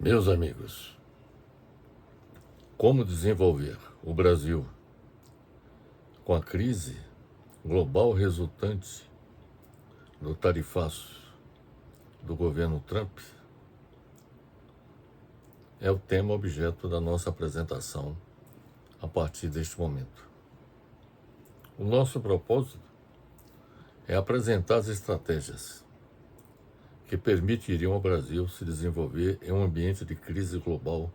Meus amigos, como desenvolver o Brasil com a crise global resultante do tarifaço do governo Trump é o tema objeto da nossa apresentação a partir deste momento. O nosso propósito é apresentar as estratégias que permitiriam ao Brasil se desenvolver em um ambiente de crise global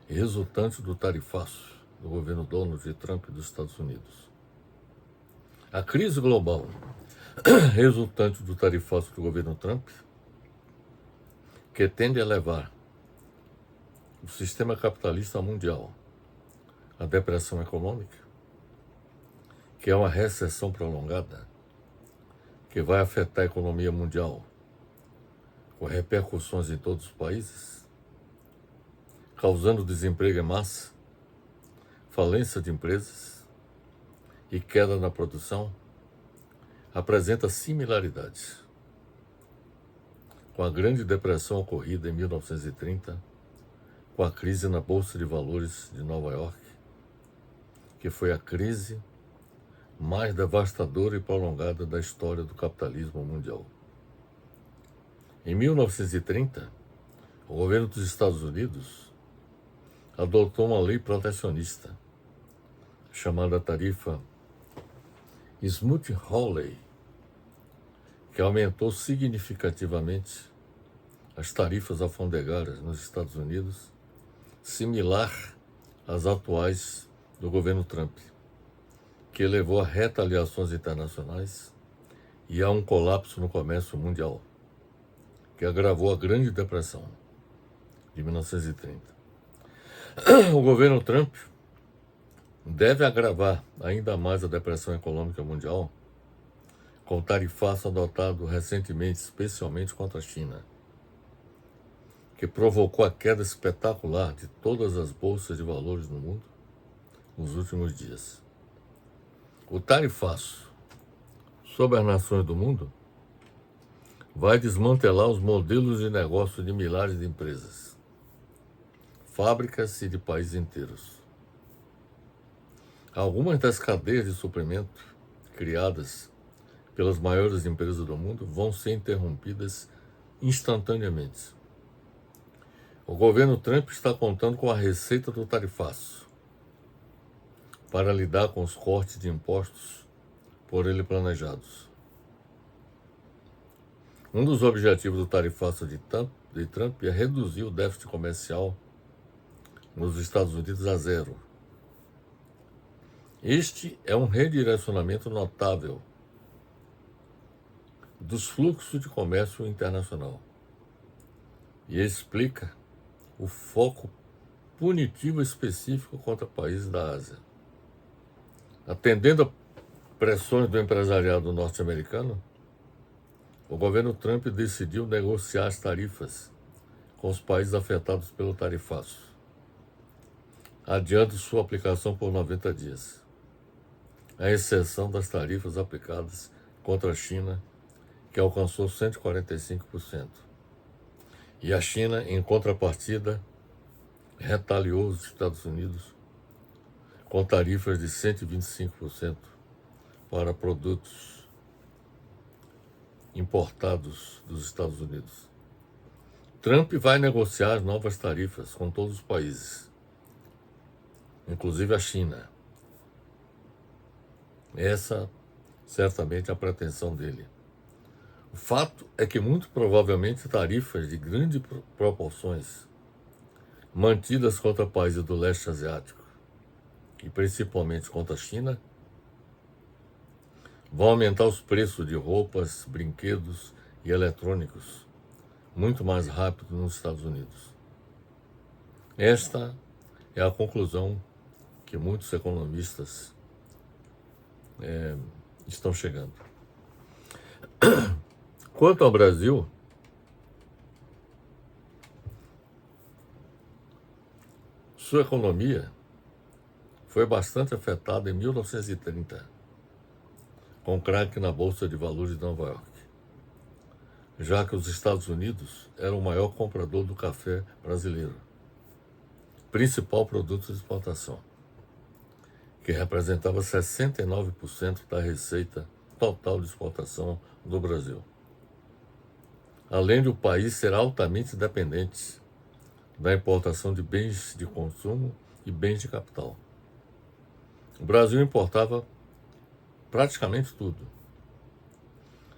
resultante do tarifaço do governo Donald Trump dos Estados Unidos. A crise global resultante do tarifaço do governo Trump, que tende a levar o sistema capitalista mundial à depressão econômica, que é uma recessão prolongada, que vai afetar a economia mundial, com repercussões em todos os países, causando desemprego em massa, falência de empresas e queda na produção, apresenta similaridades com a Grande Depressão ocorrida em 1930, com a crise na Bolsa de Valores de Nova York, que foi a crise mais devastadora e prolongada da história do capitalismo mundial. Em 1930, o governo dos Estados Unidos adotou uma lei protecionista, chamada tarifa Smoot-Hawley, que aumentou significativamente as tarifas alfandegárias nos Estados Unidos, similar às atuais do governo Trump, que levou a retaliações internacionais e a um colapso no comércio mundial, que agravou a Grande Depressão de 1930. O governo Trump deve agravar ainda mais a depressão econômica mundial com o tarifaço adotado recentemente, especialmente contra a China, que provocou a queda espetacular de todas as bolsas de valores no mundo nos últimos dias. O tarifaço sobre as nações do mundo vai desmantelar os modelos de negócio de milhares de empresas, fábricas e de países inteiros. Algumas das cadeias de suprimento criadas pelas maiores empresas do mundo vão ser interrompidas instantaneamente. O governo Trump está contando com a receita do tarifaço para lidar com os cortes de impostos por ele planejados. Um dos objetivos do tarifaço de Trump é reduzir o déficit comercial nos Estados Unidos a zero. Este é um redirecionamento notável dos fluxos de comércio internacional e explica o foco punitivo específico contra países da Ásia. Atendendo a pressões do empresariado norte-americano, o governo Trump decidiu negociar as tarifas com os países afetados pelo tarifaço, adiando sua aplicação por 90 dias, à exceção das tarifas aplicadas contra a China, que alcançou 145%. E a China, em contrapartida, retaliou os Estados Unidos com tarifas de 125% para produtos importados dos Estados Unidos. Trump vai negociar as novas tarifas com todos os países, inclusive a China. Essa, certamente, é a pretensão dele. O fato é que, muito provavelmente, tarifas de grandes proporções mantidas contra países do leste asiático e principalmente contra a China vão aumentar os preços de roupas, brinquedos e eletrônicos muito mais rápido nos Estados Unidos. Esta é a conclusão que muitos economistas estão chegando. Quanto ao Brasil, sua economia foi bastante afetada em 1930, com o craque na Bolsa de Valores de Nova York. já que os Estados Unidos eram o maior comprador do café brasileiro, principal produto de exportação, que representava 69% da receita total de exportação do Brasil. Além de o país ser altamente dependente da importação de bens de consumo e bens de capital. O Brasil importava praticamente tudo.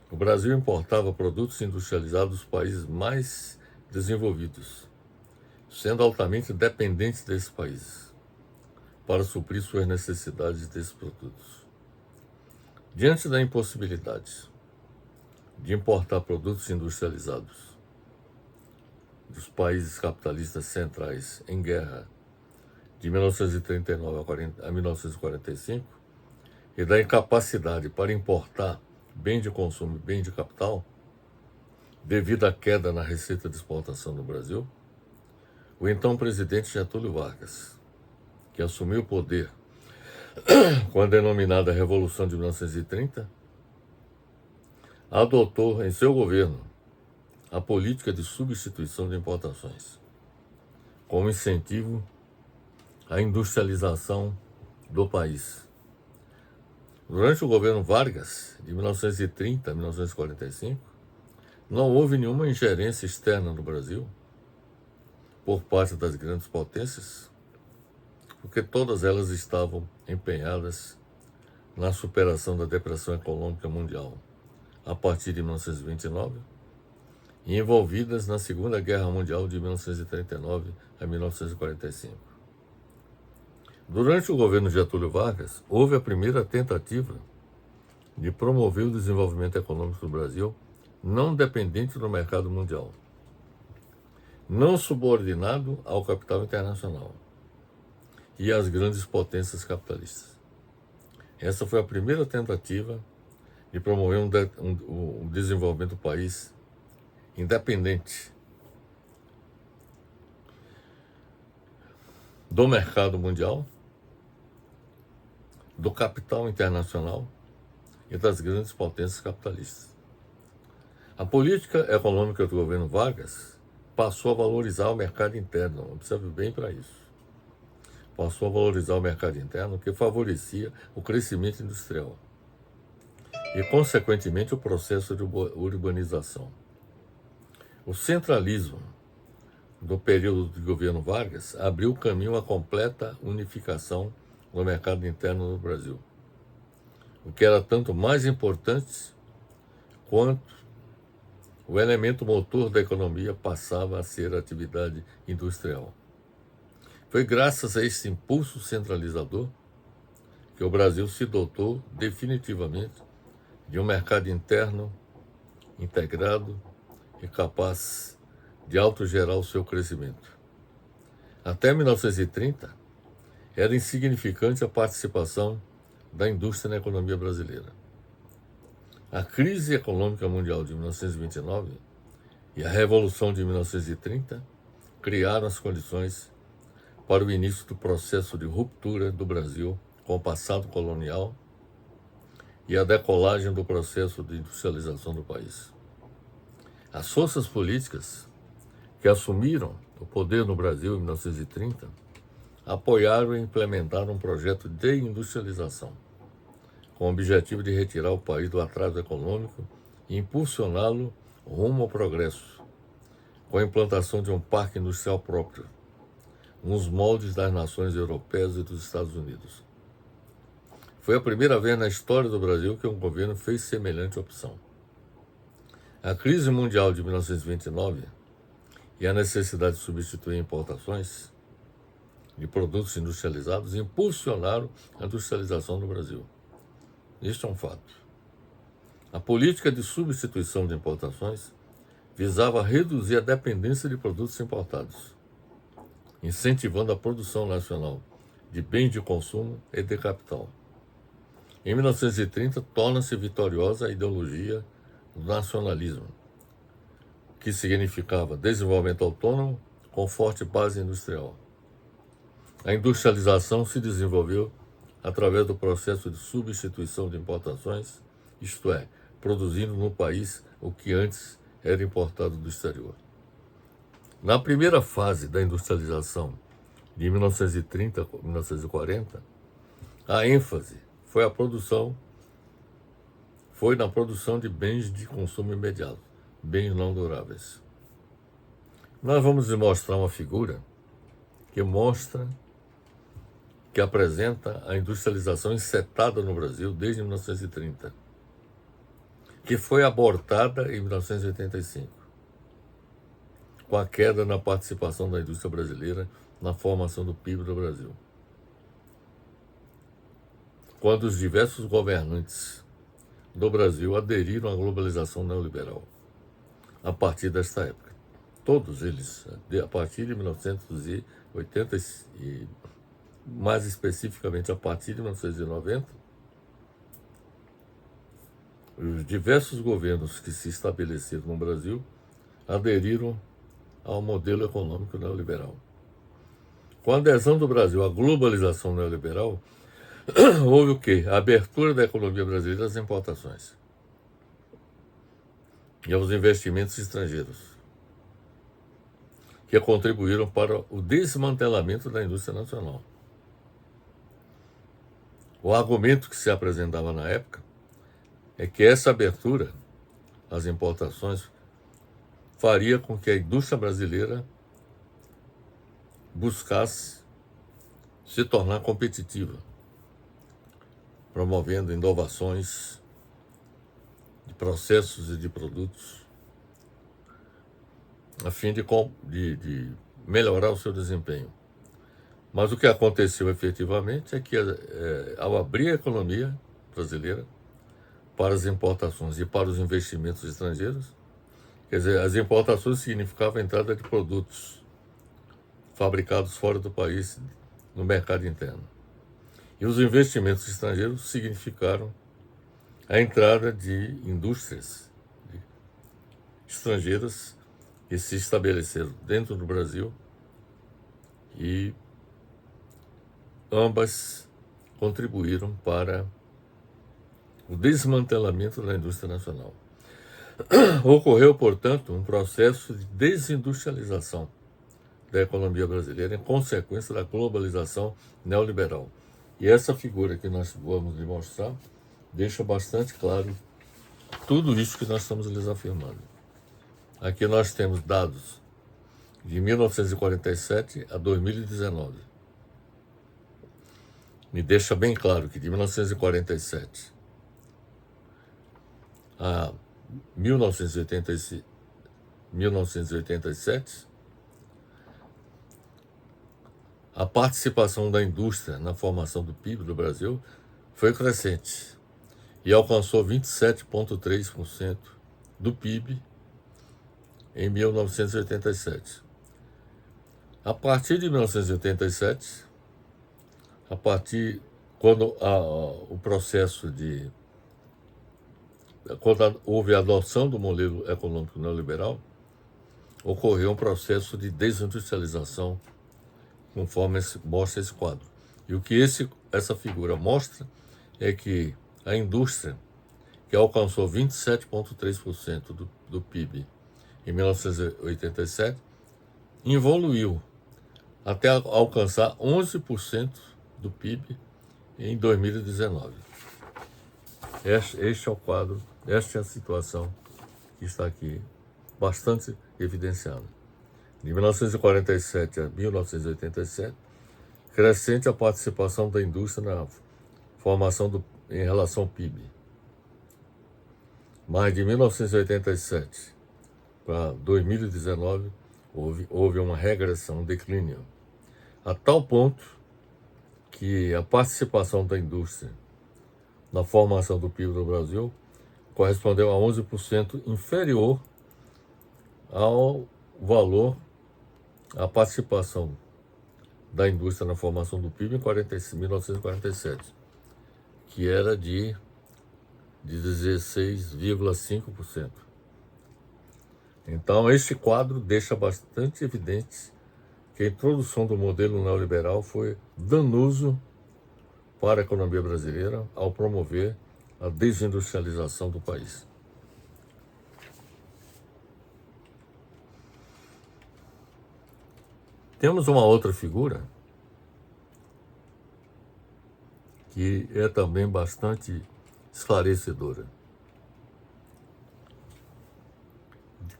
O Brasil importava produtos industrializados dos países mais desenvolvidos, sendo altamente dependente desses países para suprir suas necessidades desses produtos. Diante da impossibilidade de importar produtos industrializados dos países capitalistas centrais em guerra de 1939 a 1945 e da incapacidade para importar bem de consumo e bem de capital, devido à queda na receita de exportação no Brasil, o então presidente Getúlio Vargas, que assumiu o poder com a denominada Revolução de 1930, adotou em seu governo a política de substituição de importações, como incentivo à industrialização do país. Durante o governo Vargas, de 1930 a 1945, não houve nenhuma ingerência externa no Brasil por parte das grandes potências, porque todas elas estavam empenhadas na superação da depressão econômica mundial a partir de 1929 e envolvidas na Segunda Guerra Mundial de 1939 a 1945. Durante o governo Getúlio Vargas, houve a primeira tentativa de promover o desenvolvimento econômico do Brasil não dependente do mercado mundial, não subordinado ao capital internacional e às grandes potências capitalistas. Essa foi a primeira tentativa de promover um desenvolvimento do país independente do mercado mundial, do capital internacional e das grandes potências capitalistas. A política econômica do governo Vargas passou a valorizar o mercado interno, observe bem para isso. Passou a valorizar o mercado interno, que favorecia o crescimento industrial e, consequentemente, o processo de urbanização. O centralismo do período do governo Vargas abriu caminho à completa unificação do mercado interno no Brasil, o que era tanto mais importante quanto o elemento motor da economia passava a ser a atividade industrial. Foi graças a esse impulso centralizador que o Brasil se dotou definitivamente de um mercado interno integrado e capaz de autogerar o seu crescimento. Até 1930, era insignificante a participação da indústria na economia brasileira. A crise econômica mundial de 1929 e a Revolução de 1930 criaram as condições para o início do processo de ruptura do Brasil com o passado colonial e a decolagem do processo de industrialização do país. As forças políticas que assumiram o poder no Brasil em 1930 apoiaram e implementaram um projeto de industrialização, com o objetivo de retirar o país do atraso econômico e impulsioná-lo rumo ao progresso, com a implantação de um parque industrial próprio, nos moldes das nações europeias e dos Estados Unidos. Foi a primeira vez na história do Brasil que um governo fez semelhante opção. A crise mundial de 1929 e a necessidade de substituir importações de produtos industrializados impulsionaram a industrialização do Brasil. Este é um fato. A política de substituição de importações visava reduzir a dependência de produtos importados, incentivando a produção nacional de bens de consumo e de capital. Em 1930, torna-se vitoriosa a ideologia do nacionalismo, que significava desenvolvimento autônomo com forte base industrial. A industrialização se desenvolveu através do processo de substituição de importações, isto é, produzindo no país o que antes era importado do exterior. Na primeira fase da industrialização, de 1930 a 1940, a ênfase foi na produção de bens de consumo imediato, bens não duráveis. Nós vamos mostrar uma figura que apresenta a industrialização encetada no Brasil desde 1930, que foi abortada em 1985, com a queda na participação da indústria brasileira na formação do PIB do Brasil. Quando os diversos governantes do Brasil aderiram à globalização neoliberal, a partir desta época. Todos eles, a partir de 1980 e mais especificamente a partir de 1990, os diversos governos que se estabeleceram no Brasil aderiram ao modelo econômico neoliberal. Com a adesão do Brasil à globalização neoliberal, houve o quê? A abertura da economia brasileira às importações e aos investimentos estrangeiros, que contribuíram para o desmantelamento da indústria nacional. O argumento que se apresentava na época é que essa abertura às importações faria com que a indústria brasileira buscasse se tornar competitiva, promovendo inovações de processos e de produtos, a fim de melhorar o seu desempenho. Mas o que aconteceu efetivamente é que, ao abrir a economia brasileira para as importações e para os investimentos estrangeiros, quer dizer, as importações significavam a entrada de produtos fabricados fora do país no mercado interno. E os investimentos estrangeiros significaram a entrada de indústrias estrangeiras que se estabeleceram dentro do Brasil e ambas contribuíram para o desmantelamento da indústria nacional. Ocorreu, portanto, um processo de desindustrialização da economia brasileira em consequência da globalização neoliberal. E essa figura que nós vamos lhe mostrar deixa bastante claro tudo isso que nós estamos lhes afirmando. Aqui nós temos dados de 1947 a 2019. Me deixa bem claro que de 1947 a 1987, a participação da indústria na formação do PIB do Brasil foi crescente e alcançou 27,3% do PIB em 1987. A partir de 1987, quando houve a adoção do modelo econômico neoliberal, ocorreu um processo de desindustrialização, conforme mostra esse quadro. E o que essa figura mostra é que a indústria, que alcançou 27,3% do PIB em 1987, evoluiu até alcançar 11% do PIB em 2019. Este é o quadro, esta é a situação que está aqui bastante evidenciada. De 1947 a 1987, crescente a participação da indústria na formação em relação ao PIB. Mas de 1987 para 2019, houve uma regressão, um declínio, a tal ponto que a participação da indústria na formação do PIB do Brasil correspondeu a 11% inferior ao valor, a participação da indústria na formação do PIB em 1947, que era de 16,5%. Então, este quadro deixa bastante evidente que a introdução do modelo neoliberal foi danoso para a economia brasileira ao promover a desindustrialização do país. Temos uma outra figura que é também bastante esclarecedora,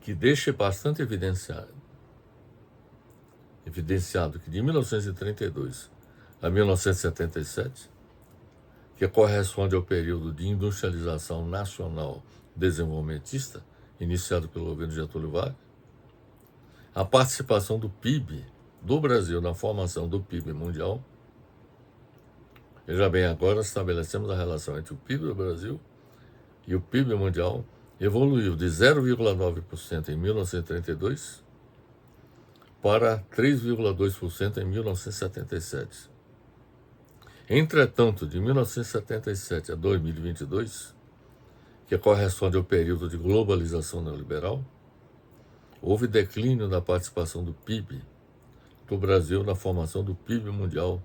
que deixa bastante evidenciado que de 1932 a 1977, que corresponde ao período de industrialização nacional desenvolvimentista, iniciado pelo governo Getúlio Vargas, a participação do PIB do Brasil na formação do PIB mundial. Veja bem, agora estabelecemos a relação entre o PIB do Brasil e o PIB mundial. Evoluiu de 0,9% em 1932 para 3,2% em 1977. Entretanto, de 1977 a 2022, que corresponde ao período de globalização neoliberal, houve declínio na participação do PIB do Brasil na formação do PIB mundial,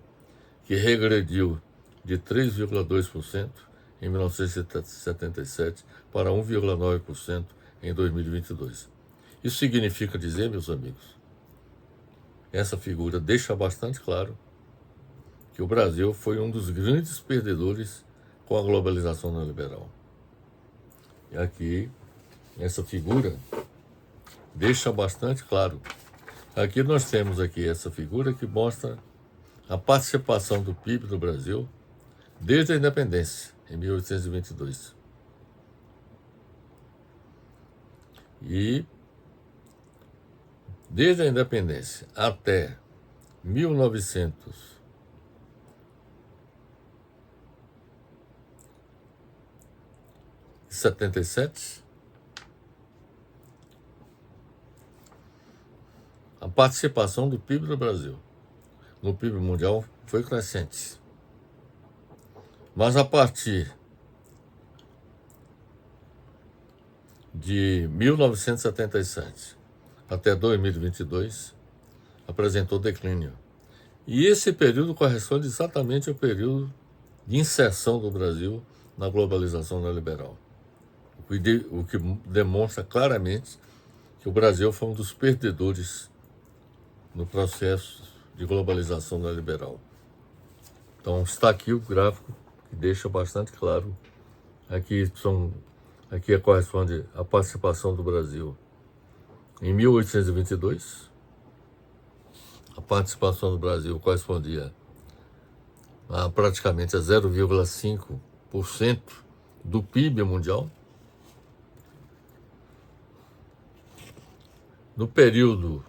que regrediu de 3,2% em 1977 para 1,9% em 2022. Isso significa dizer, meus amigos, essa figura deixa bastante claro que o Brasil foi um dos grandes perdedores com a globalização neoliberal. E aqui, essa figura deixa bastante claro. Aqui nós temos aqui essa figura que mostra a participação do PIB do Brasil desde a independência, em 1822. E desde a independência até 1977, a participação do PIB do Brasil no PIB mundial foi crescente. Mas a partir de 1977 até 2022, apresentou declínio. E esse período corresponde exatamente ao período de inserção do Brasil na globalização neoliberal, o que demonstra claramente que o Brasil foi um dos perdedores no processo de globalização neoliberal. Então está aqui o gráfico que deixa bastante claro. Aqui corresponde a participação do Brasil em 1822. A participação do Brasil correspondia praticamente a 0,5% do PIB mundial. No período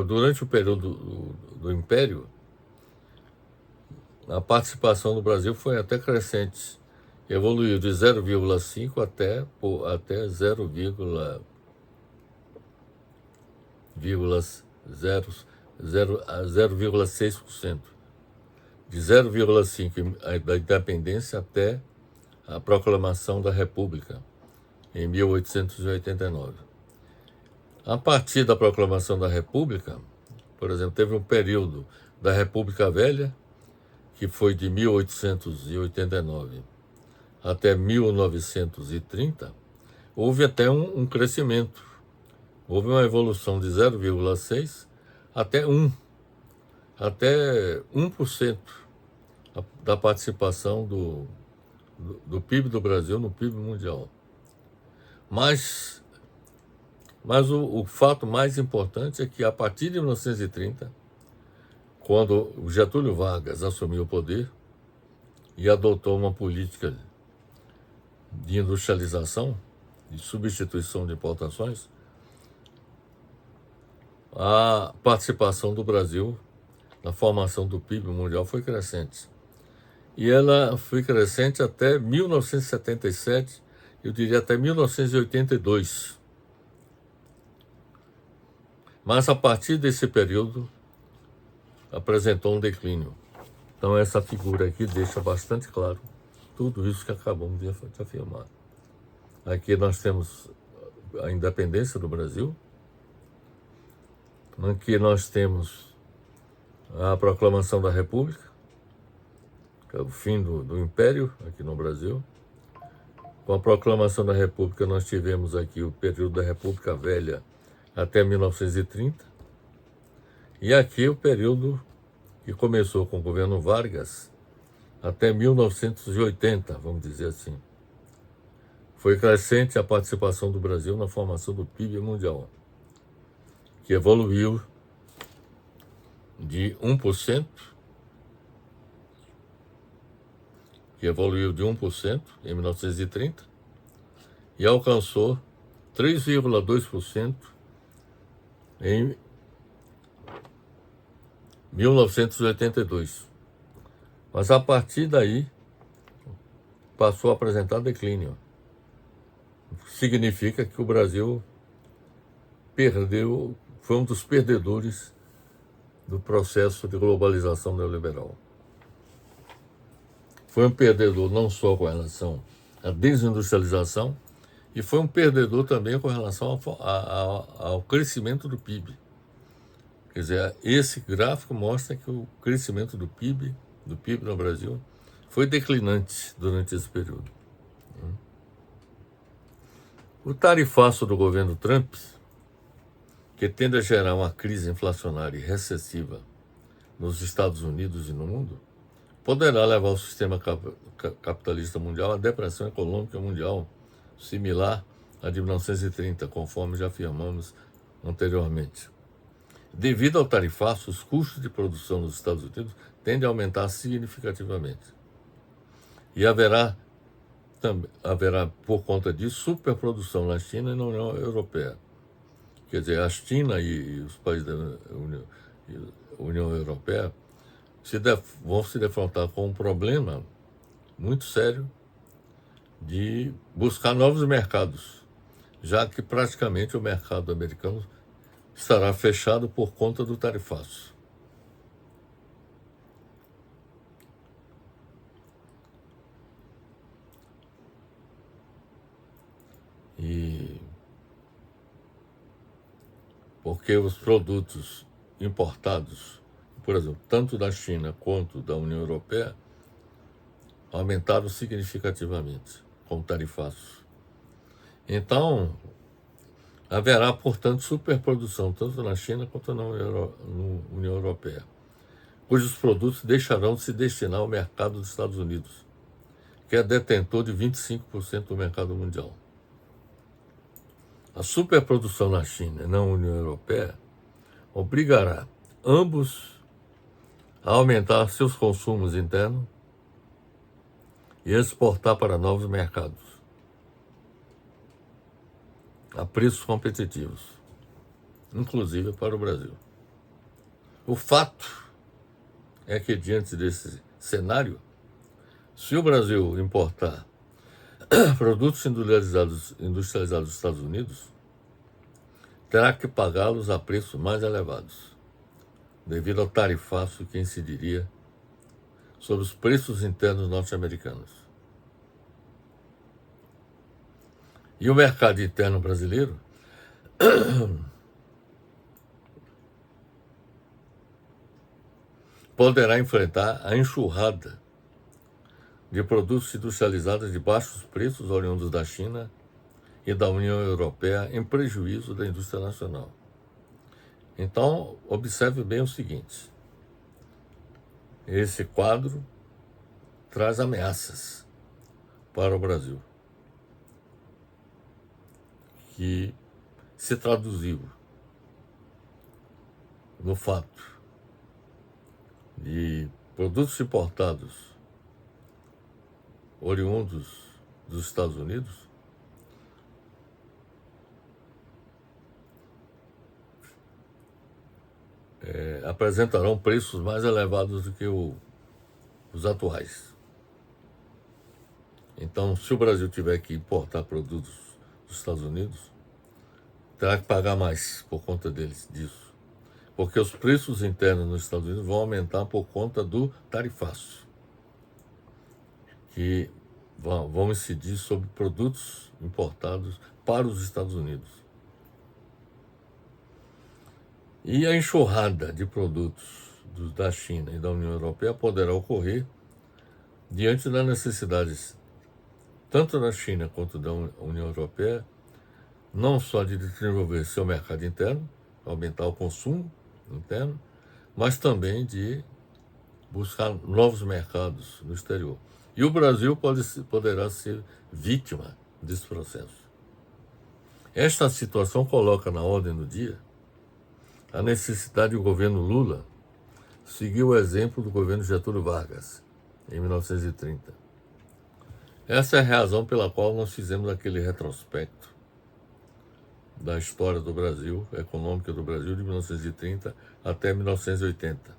durante o período do Império, a participação do Brasil foi até crescente, evoluiu de 0,5% até 0,6%. De 0,5% da independência até a proclamação da República, em 1889. A partir da proclamação da República, por exemplo, teve um período da República Velha, que foi de 1889 até 1930, houve até um crescimento. Houve uma evolução de 0,6% até 1% da participação do PIB do Brasil no PIB mundial. Mas o fato mais importante é que, a partir de 1930, quando o Getúlio Vargas assumiu o poder e adotou uma política de industrialização, de substituição de importações, a participação do Brasil na formação do PIB mundial foi crescente. E ela foi crescente até 1977, eu diria até 1982. Mas a partir desse período apresentou um declínio. Então essa figura aqui deixa bastante claro tudo isso que acabamos de afirmar. Aqui nós temos a independência do Brasil. Aqui nós temos a proclamação da República, que é o fim do Império aqui no Brasil. Com a proclamação da República, nós tivemos aqui o período da República Velha, até 1930, e aqui o período que começou com o governo Vargas até 1980, vamos dizer assim. Foi crescente a participação do Brasil na formação do PIB mundial, que evoluiu de 1%, em 1930 e alcançou 3,2% em 1982. Mas a partir daí passou a apresentar declínio. Significa que o Brasil perdeu, foi um dos perdedores do processo de globalização neoliberal. Foi um perdedor não só com relação à desindustrialização, e foi um perdedor também com relação ao crescimento do PIB. Quer dizer, esse gráfico mostra que o crescimento do PIB no Brasil, foi declinante durante esse período. O tarifaço do governo Trump, que tende a gerar uma crise inflacionária e recessiva nos Estados Unidos e no mundo, poderá levar o sistema capitalista mundial à depressão econômica mundial, similar à de 1930, conforme já afirmamos anteriormente. Devido ao tarifaço, os custos de produção nos Estados Unidos tendem a aumentar significativamente. E haverá, por conta disso, superprodução na China e na União Europeia. Quer dizer, a China e os países da União Europeia vão se defrontar com um problema muito sério de buscar novos mercados, já que praticamente o mercado americano estará fechado por conta do tarifaço. E porque os produtos importados, por exemplo, tanto da China quanto da União Europeia, aumentaram significativamente com o tarifaço. Então, haverá, portanto, superprodução tanto na China quanto na União Europeia, cujos produtos deixarão de se destinar ao mercado dos Estados Unidos, que é detentor de 25% do mercado mundial. A superprodução na China e na União Europeia obrigará ambos a aumentar seus consumos internos e exportar para novos mercados a preços competitivos, inclusive para o Brasil. O fato é que, diante desse cenário, se o Brasil importar produtos industrializados dos Estados Unidos, terá que pagá-los a preços mais elevados, devido ao tarifaço que incidiria sobre os preços internos norte-americanos. E o mercado interno brasileiro poderá enfrentar a enxurrada de produtos industrializados de baixos preços oriundos da China e da União Europeia em prejuízo da indústria nacional. Então, observe bem o seguinte: esse quadro traz ameaças para o Brasil, que se traduziu no fato de produtos importados oriundos dos Estados Unidos apresentarão preços mais elevados do que os atuais. Então, se o Brasil tiver que importar produtos dos Estados Unidos, terá que pagar mais por conta disso, porque os preços internos nos Estados Unidos vão aumentar por conta do tarifaço, que vão incidir sobre produtos importados para os Estados Unidos. E a enxurrada de produtos da China e da União Europeia poderá ocorrer diante das necessidades tanto da China quanto da União Europeia não só de desenvolver seu mercado interno, aumentar o consumo interno, mas também de buscar novos mercados no exterior. E o Brasil poderá ser vítima desse processo. Esta situação coloca na ordem do dia a necessidade do governo Lula seguir o exemplo do governo Getúlio Vargas, em 1930. Essa é a razão pela qual nós fizemos aquele retrospecto da história do Brasil, econômica do Brasil, de 1930 até 1980,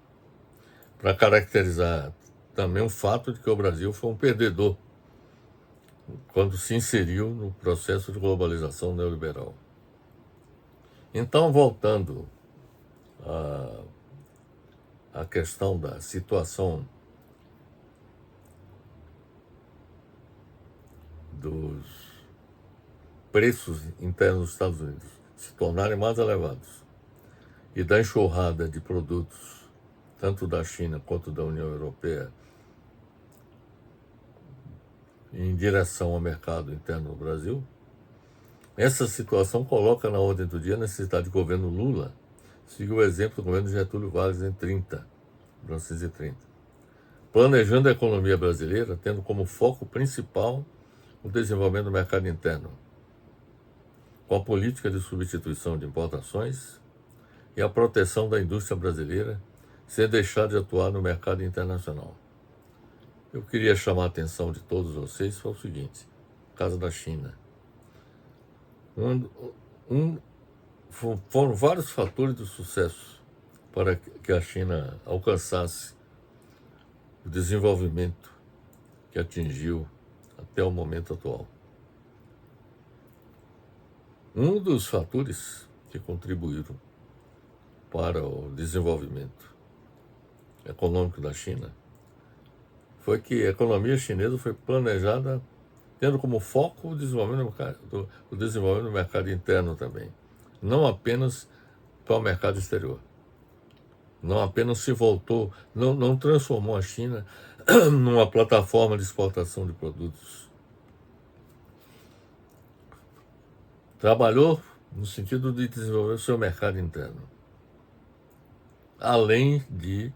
para caracterizar também o fato de que o Brasil foi um perdedor quando se inseriu no processo de globalização neoliberal. Então, voltando à questão da situação dos preços internos dos Estados Unidos se tornarem mais elevados e da enxurrada de produtos, tanto da China quanto da União Europeia, em direção ao mercado interno do Brasil, essa situação coloca na ordem do dia a necessidade do governo Lula seguir o exemplo do governo Getúlio Vargas em 1930, planejando a economia brasileira, tendo como foco principal o desenvolvimento do mercado interno, com a política de substituição de importações e a proteção da indústria brasileira, sem deixar de atuar no mercado internacional. Eu queria chamar a atenção de todos vocês para o seguinte: caso da China. Foram vários fatores de sucesso para que a China alcançasse o desenvolvimento que atingiu até o momento atual. Um dos fatores que contribuíram para o desenvolvimento econômico da China foi que a economia chinesa foi planejada tendo como foco o desenvolvimento do mercado interno também, não apenas para o mercado exterior. Não apenas se voltou, não transformou a China numa plataforma de exportação de produtos. Trabalhou no sentido de desenvolver o seu mercado interno, além de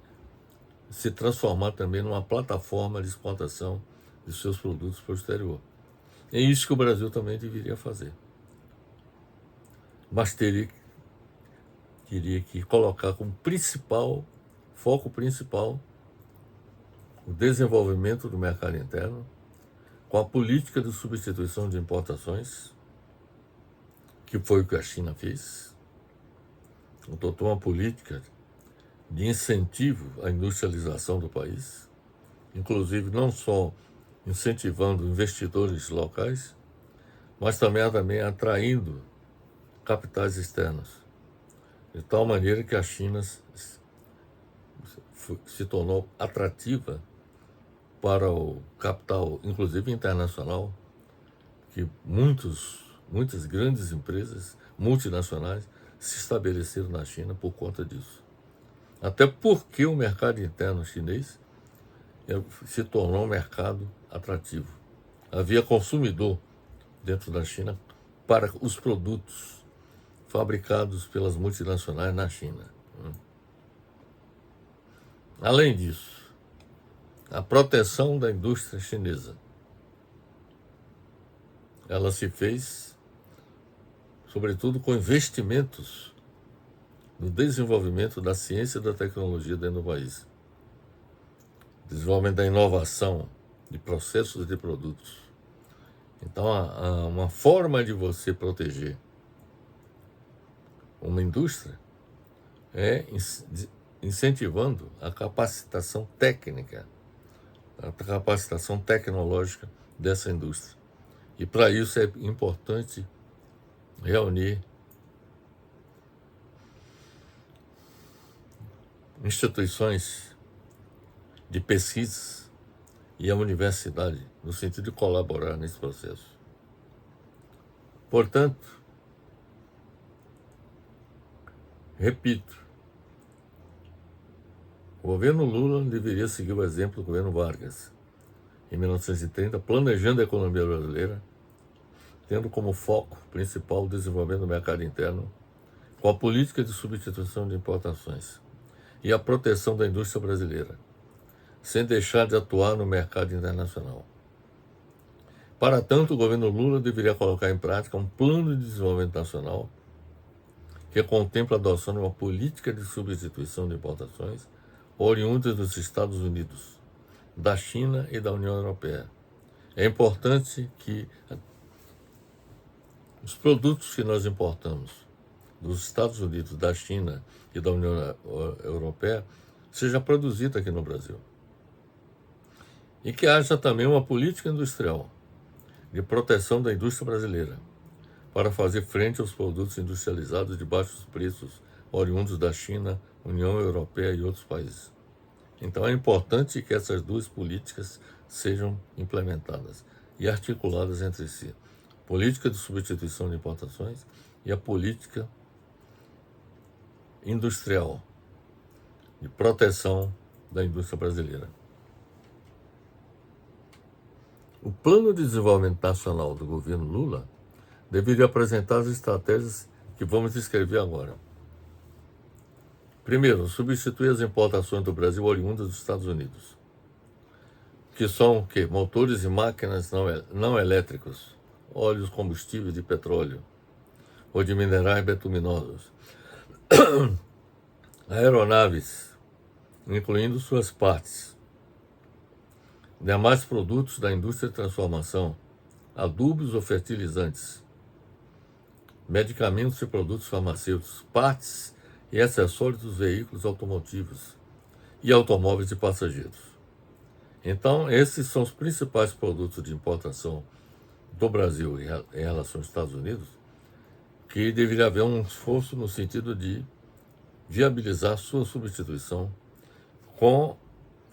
se transformar também numa plataforma de exportação de seus produtos para o exterior. É isso que o Brasil também deveria fazer. Mas teria que colocar como foco principal, o desenvolvimento do mercado interno, com a política de substituição de importações, que foi o que a China fez. Adotou uma política de incentivo à industrialização do país, inclusive não só incentivando investidores locais, mas também atraindo capitais externos, de tal maneira que a China se tornou atrativa para o capital, inclusive internacional, que muitas grandes empresas multinacionais se estabeleceram na China por conta disso. Até porque o mercado interno chinês se tornou um mercado atrativo. Havia consumidor dentro da China para os produtos fabricados pelas multinacionais na China. Além disso, a proteção da indústria chinesa, ela se fez, sobretudo, com investimentos no desenvolvimento da ciência e da tecnologia dentro do país. Desenvolvimento da inovação de processos e de produtos. Então, uma forma de você proteger uma indústria é incentivando a capacitação técnica, a capacitação tecnológica dessa indústria. E para isso é importante reunir instituições de pesquisa e a universidade, no sentido de colaborar nesse processo. Portanto, repito, o governo Lula deveria seguir o exemplo do governo Vargas, em 1930, planejando a economia brasileira, tendo como foco principal o desenvolvimento do mercado interno, com a política de substituição de importações e a proteção da indústria brasileira, sem deixar de atuar no mercado internacional. Para tanto, o governo Lula deveria colocar em prática um plano de desenvolvimento nacional que contempla a adoção de uma política de substituição de importações oriundas dos Estados Unidos, da China e da União Europeia. É importante que os produtos que nós importamos dos Estados Unidos, da China e da União Europeia sejam produzidos aqui no Brasil. E que haja também uma política industrial de proteção da indústria brasileira para fazer frente aos produtos industrializados de baixos preços oriundos da China, União Europeia e outros países. Então é importante que essas duas políticas sejam implementadas e articuladas entre si. Política de substituição de importações e a política industrial de proteção da indústria brasileira. O Plano de Desenvolvimento Nacional do governo Lula deveria apresentar as estratégias que vamos descrever agora. Primeiro, substituir as importações do Brasil oriundas dos Estados Unidos, que são motores e máquinas não elétricos, óleos, combustíveis de petróleo ou de minerais betuminosos, aeronaves, incluindo suas partes, demais produtos da indústria de transformação, adubos ou fertilizantes, medicamentos e produtos farmacêuticos, partes e acessórios dos veículos automotivos e automóveis de passageiros. Então, esses são os principais produtos de importação do Brasil em relação aos Estados Unidos, que deveria haver um esforço no sentido de viabilizar sua substituição com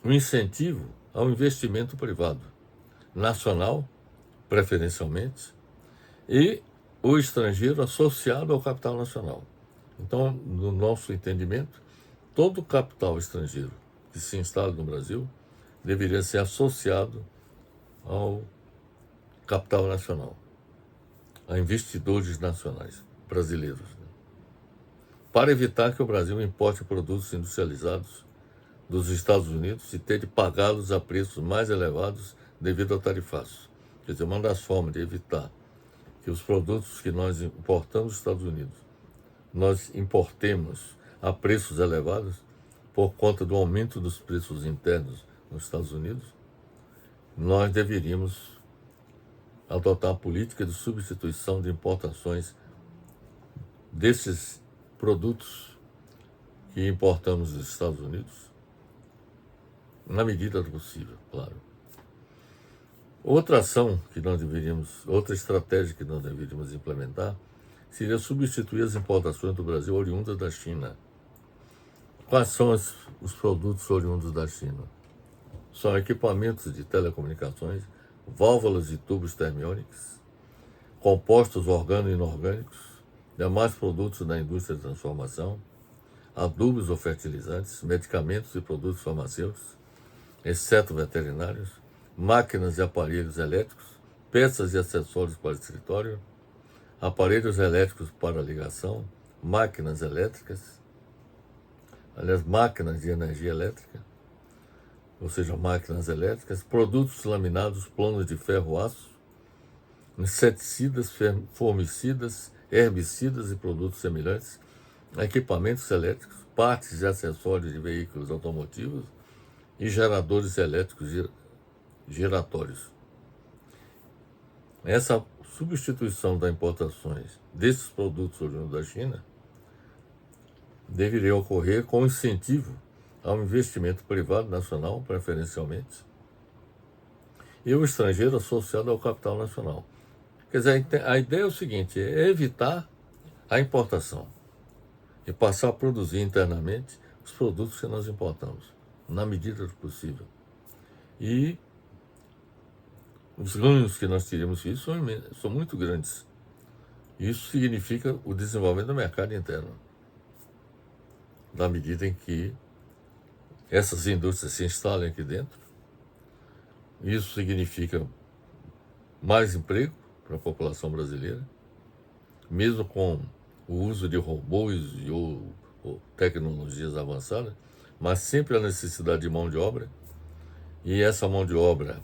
um incentivo ao investimento privado, nacional, preferencialmente, e o estrangeiro associado ao capital nacional. Então, no nosso entendimento, todo capital estrangeiro que se instala no Brasil deveria ser associado ao capital nacional, a investidores nacionais brasileiros, para evitar que o Brasil importe produtos industrializados dos Estados Unidos e ter de pagá-los a preços mais elevados devido ao tarifaço. Quer dizer, uma das formas de evitar que os produtos que nós importamos dos Estados Unidos, nós importemos a preços elevados por conta do aumento dos preços internos nos Estados Unidos, nós deveríamos adotar a política de substituição de importações desses produtos que importamos dos Estados Unidos, na medida do possível, claro. Outra estratégia que nós deveríamos implementar seria substituir as importações do Brasil oriundas da China. Quais são os produtos oriundos da China? São equipamentos de telecomunicações, válvulas e tubos termiônicos, compostos orgânicos e inorgânicos, demais produtos da indústria de transformação, adubos ou fertilizantes, medicamentos e produtos farmacêuticos, exceto veterinários, máquinas e aparelhos elétricos, peças e acessórios para escritório, aparelhos elétricos para ligação, máquinas elétricas, máquinas de energia elétrica, ou seja, máquinas elétricas, produtos laminados, planos de ferro-aço, inseticidas, formicidas, herbicidas e produtos semelhantes, equipamentos elétricos, partes e acessórios de veículos automotivos e geradores elétricos giratórios. Essa substituição das importações desses produtos oriundos da China deveria ocorrer com incentivo ao investimento privado nacional, preferencialmente, e o estrangeiro associado ao capital nacional. Quer dizer, a ideia é o seguinte, é evitar a importação e passar a produzir internamente os produtos que nós importamos, na medida do possível. E os ganhos que nós teríamos com isso são muito grandes. Isso significa o desenvolvimento do mercado interno, na medida em que essas indústrias se instalem aqui dentro. Isso significa mais emprego, para a população brasileira, mesmo com o uso de robôs ou tecnologias avançadas, mas sempre a necessidade de mão de obra, e essa mão de obra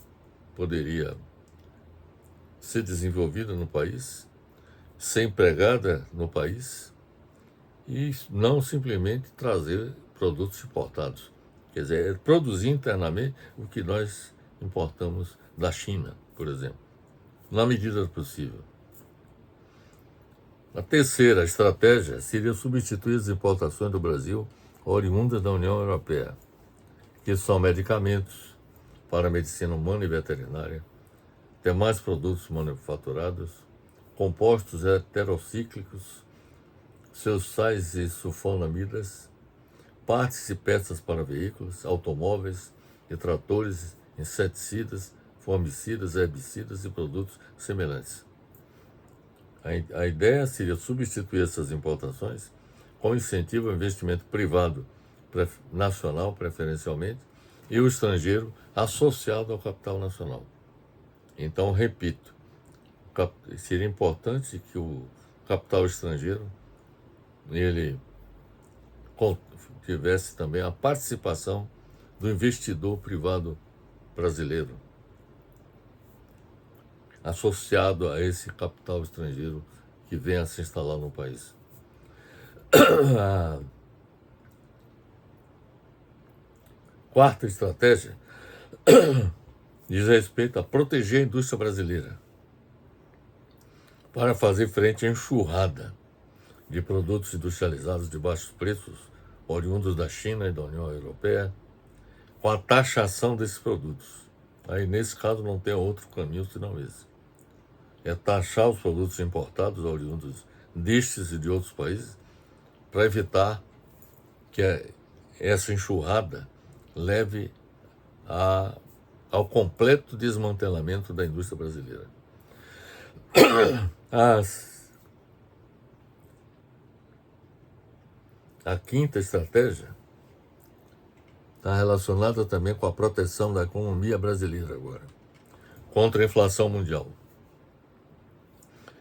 poderia ser desenvolvida no país, ser empregada no país, e não simplesmente trazer produtos importados. Quer dizer, é produzir internamente o que nós importamos da China, por exemplo, na medida do possível. A terceira estratégia seria substituir as importações do Brasil oriundas da União Europeia, que são medicamentos para a medicina humana e veterinária, demais produtos manufaturados, compostos heterocíclicos, seus sais e sulfonamidas, partes e peças para veículos, automóveis e tratores, inseticidas, fungicidas, herbicidas e produtos semelhantes. A ideia seria substituir essas importações com incentivo ao investimento privado, nacional preferencialmente, e o estrangeiro associado ao capital nacional. Então, repito, seria importante que o capital estrangeiro ele tivesse também a participação do investidor privado brasileiro, associado a esse capital estrangeiro que vem a se instalar no país. A quarta estratégia diz respeito a proteger a indústria brasileira para fazer frente à enxurrada de produtos industrializados de baixos preços, oriundos da China e da União Europeia, com a taxação desses produtos. Aí, nesse caso, não tem outro caminho senão esse. É taxar os produtos importados oriundos destes e de outros países para evitar que essa enxurrada leve ao completo desmantelamento da indústria brasileira. A quinta estratégia está relacionada também com a proteção da economia brasileira agora, contra a inflação mundial,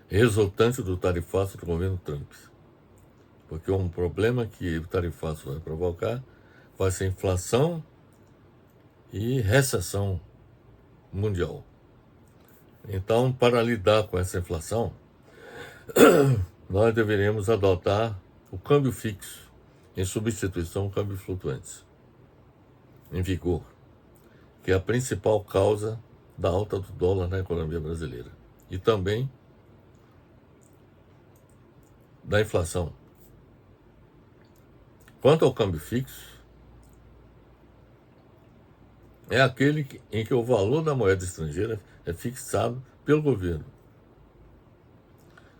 resultante do tarifaço do governo Trump. Porque um problema que o tarifaço vai provocar vai ser inflação e recessão mundial. Então, para lidar com essa inflação, nós deveríamos adotar o câmbio fixo em substituição ao câmbio flutuante em vigor, que é a principal causa da alta do dólar na economia brasileira e também da inflação. Quanto ao câmbio fixo, é aquele em que o valor da moeda estrangeira é fixado pelo governo.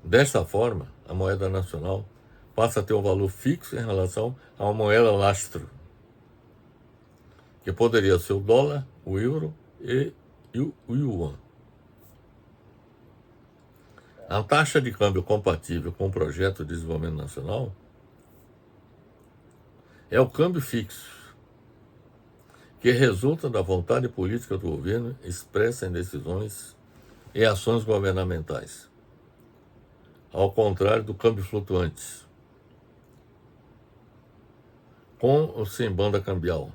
Desta forma, a moeda nacional passa a ter um valor fixo em relação a uma moeda lastro, que poderia ser o dólar, o euro e o yuan. A taxa de câmbio compatível com o projeto de desenvolvimento nacional é o câmbio fixo, que resulta da vontade política do governo expressa em decisões e ações governamentais, ao contrário do câmbio flutuante, com ou sem banda cambial,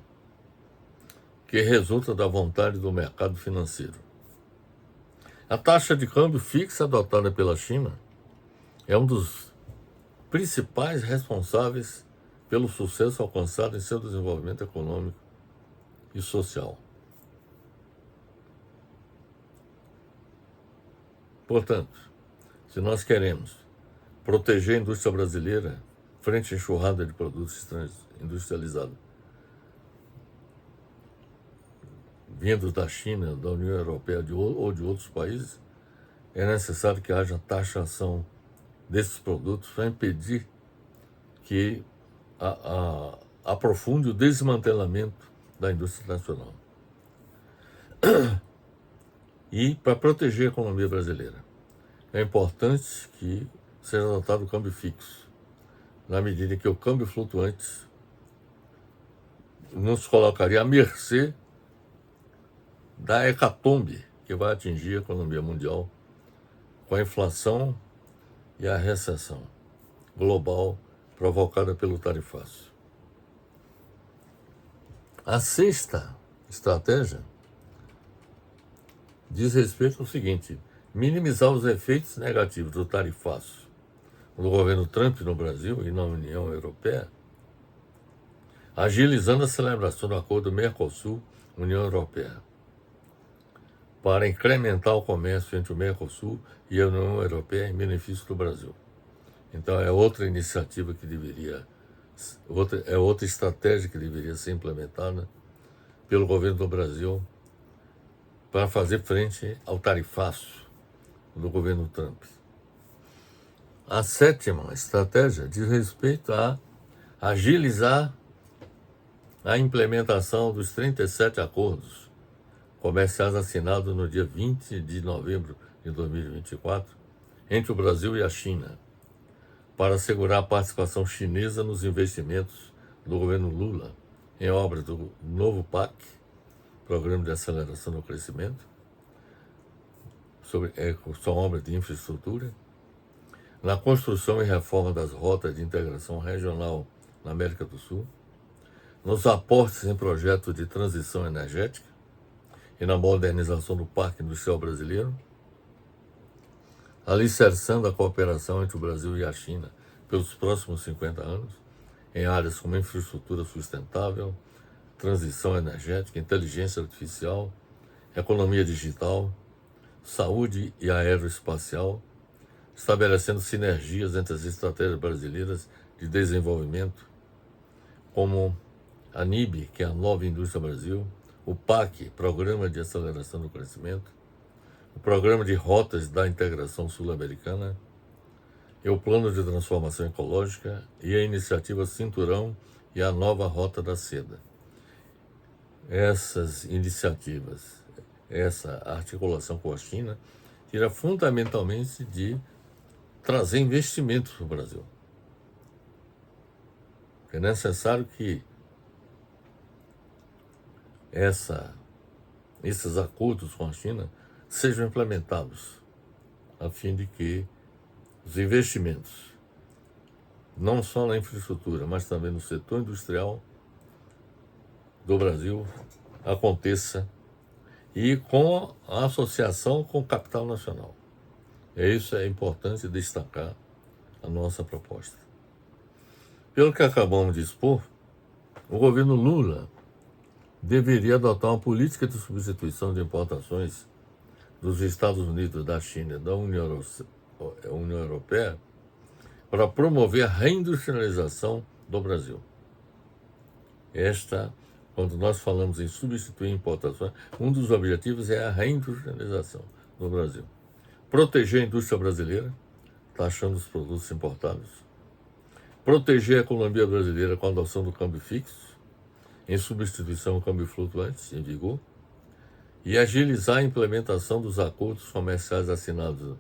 que resulta da vontade do mercado financeiro. A taxa de câmbio fixa adotada pela China é um dos principais responsáveis pelo sucesso alcançado em seu desenvolvimento econômico e social. Portanto, se nós queremos proteger a indústria brasileira frente à enxurrada de produtos industrializados vindos da China, da União Europeia ou de outros países, é necessário que haja taxação desses produtos para impedir que aprofunde o desmantelamento da indústria nacional. E para proteger a economia brasileira, é importante que seja adotado o câmbio fixo, na medida em que o câmbio flutuante nos colocaria à mercê da hecatombe que vai atingir a economia mundial com a inflação e a recessão global provocada pelo tarifaço. A sexta estratégia diz respeito ao seguinte: minimizar os efeitos negativos do tarifaço do governo Trump no Brasil e na União Europeia, agilizando a celebração do acordo Mercosul-União Europeia, para incrementar o comércio entre o Mercosul e a União Europeia em benefício do Brasil. Então é outra iniciativa que deveria, outra estratégia que deveria ser implementada pelo governo do Brasil para fazer frente ao tarifaço do governo Trump. A sétima estratégia diz respeito a agilizar a implementação dos 37 acordos comerciais assinados no dia 20 de novembro de 2024 entre o Brasil e a China, para assegurar a participação chinesa nos investimentos do governo Lula em obras do novo PAC, Programa de Aceleração do Crescimento, são obras de infraestrutura, na construção e reforma das rotas de integração regional na América do Sul, nos aportes em projetos de transição energética e na modernização do Parque Industrial Brasileiro, alicerçando a cooperação entre o Brasil e a China pelos próximos 50 anos, em áreas como infraestrutura sustentável, transição energética, inteligência artificial, economia digital, saúde e aeroespacial, estabelecendo sinergias entre as estratégias brasileiras de desenvolvimento, como a NIB, que é a Nova Indústria Brasil, o PAC, Programa de Aceleração do Crescimento, o Programa de Rotas da Integração Sul-Americana, e o Plano de Transformação Ecológica e a Iniciativa Cinturão e a Nova Rota da Seda. Essas iniciativas, essa articulação com a China, tira fundamentalmente de trazer investimentos para o Brasil. É necessário que esses acordos com a China sejam implementados, a fim de que os investimentos, não só na infraestrutura, mas também no setor industrial do Brasil, aconteça, e com a associação com o capital nacional. Isso é importante destacar a nossa proposta. Pelo que acabamos de expor, o governo Lula deveria adotar uma política de substituição de importações dos Estados Unidos, da China e da União Europeia para promover a reindustrialização do Brasil. Quando nós falamos em substituir importações, um dos objetivos é a reindustrialização do Brasil. Proteger a indústria brasileira, taxando os produtos importados. Proteger a economia brasileira com a adoção do câmbio fixo, em substituição ao câmbio flutuante em vigor. E agilizar a implementação dos acordos comerciais assinados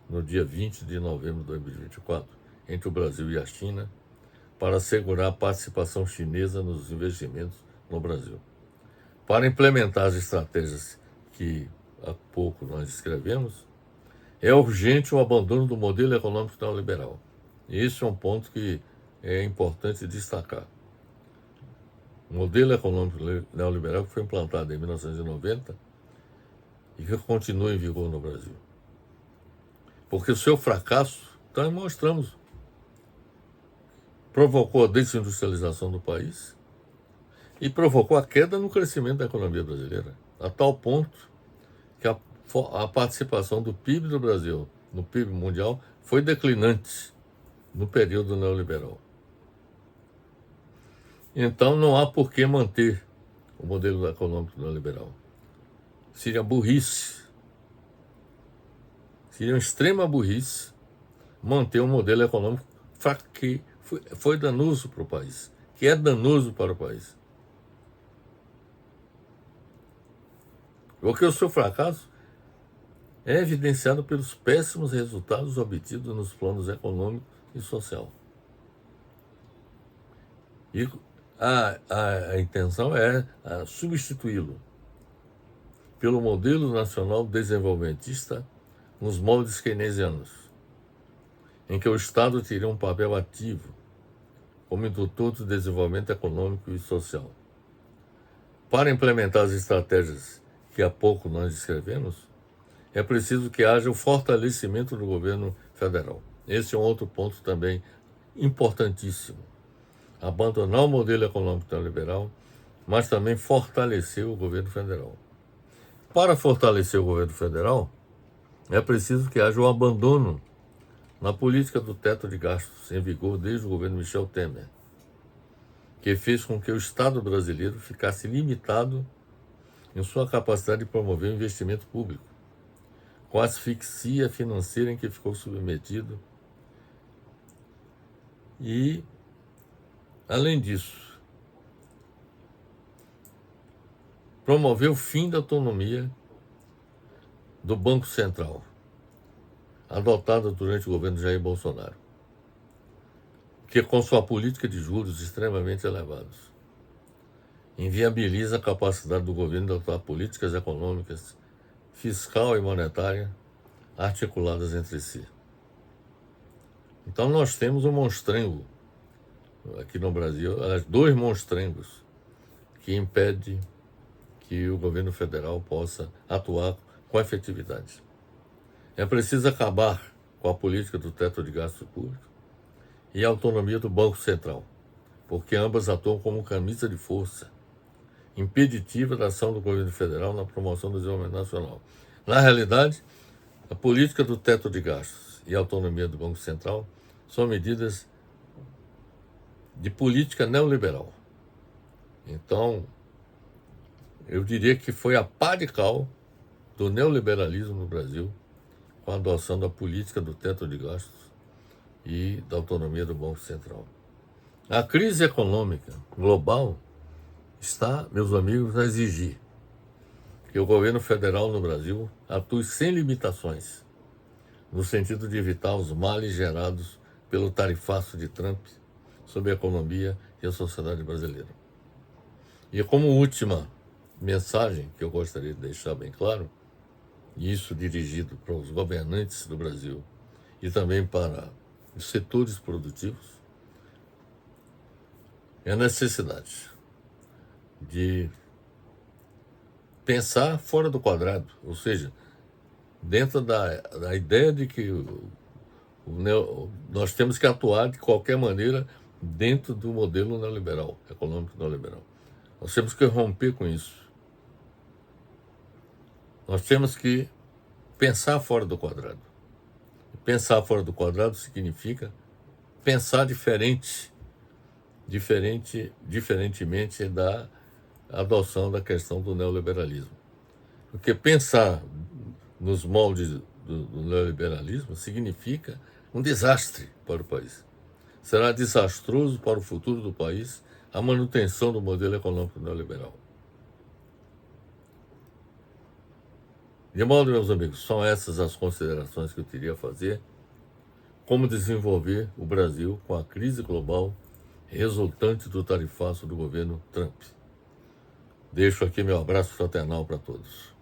no dia 20 de novembro de 2024 entre o Brasil e a China, para assegurar a participação chinesa nos investimentos no Brasil. Para implementar as estratégias que há pouco nós descrevemos, é urgente o abandono do modelo econômico neoliberal. E esse é um ponto que é importante destacar. O modelo econômico neoliberal que foi implantado em 1990 e que continua em vigor no Brasil. Porque o seu fracasso, nós mostramos, provocou a desindustrialização do país e provocou a queda no crescimento da economia brasileira, a tal ponto que a participação do PIB do Brasil no PIB mundial foi declinante no período neoliberal. Então não há por que manter o modelo econômico neoliberal. Seria burrice, seria uma extrema burrice manter um modelo econômico que foi danoso para o país, que é danoso para o país. Porque o seu fracasso é evidenciado pelos péssimos resultados obtidos nos planos econômico e social. E a intenção é substituí-lo pelo modelo nacional desenvolvimentista nos moldes keynesianos, em que o Estado teria um papel ativo como indutor do desenvolvimento econômico e social. Para implementar as estratégias que há pouco nós descrevemos, é preciso que haja o fortalecimento do governo federal. Esse é um outro ponto também importantíssimo. Abandonar o modelo econômico neoliberal, mas também fortalecer o governo federal. Para fortalecer o governo federal, é preciso que haja o abandono na política do teto de gastos em vigor desde o governo Michel Temer, que fez com que o Estado brasileiro ficasse limitado em sua capacidade de promover o investimento público, com a asfixia financeira em que ficou submetido. E, além disso, promover o fim da autonomia do Banco Central, adotada durante o governo Jair Bolsonaro, que com sua política de juros extremamente elevados, inviabiliza a capacidade do governo de adotar políticas econômicas, fiscal e monetária articuladas entre si. Então nós temos um monstrengo aqui no Brasil, dois monstrengos que impedem que o governo federal possa atuar com efetividade. É preciso acabar com a política do teto de gasto público e a autonomia do Banco Central, porque ambas atuam como camisa de força impeditiva da ação do governo federal na promoção do desenvolvimento nacional. Na realidade, a política do teto de gastos e a autonomia do Banco Central são medidas de política neoliberal. Então, eu diria que foi a pá de cal do neoliberalismo no Brasil com a adoção da política do teto de gastos e da autonomia do Banco Central. A crise econômica global está, meus amigos, a exigir que o governo federal no Brasil atue sem limitações, no sentido de evitar os males gerados pelo tarifaço de Trump sobre a economia e a sociedade brasileira. E como última mensagem que eu gostaria de deixar bem claro, e isso dirigido para os governantes do Brasil e também para os setores produtivos, é a necessidade de pensar fora do quadrado, ou seja, dentro da ideia de que nós temos que atuar de qualquer maneira dentro do modelo neoliberal, econômico neoliberal. Nós temos que romper com isso. Nós temos que pensar fora do quadrado. Pensar fora do quadrado significa pensar diferentemente da adoção da questão do neoliberalismo. Porque pensar nos moldes do neoliberalismo significa um desastre para o país. Será desastroso para o futuro do país a manutenção do modelo econômico neoliberal. De modo, meus amigos, são essas as considerações que eu teria a fazer. Como desenvolver o Brasil com a crise global resultante do tarifaço do governo Trump. Deixo aqui meu abraço fraternal para todos.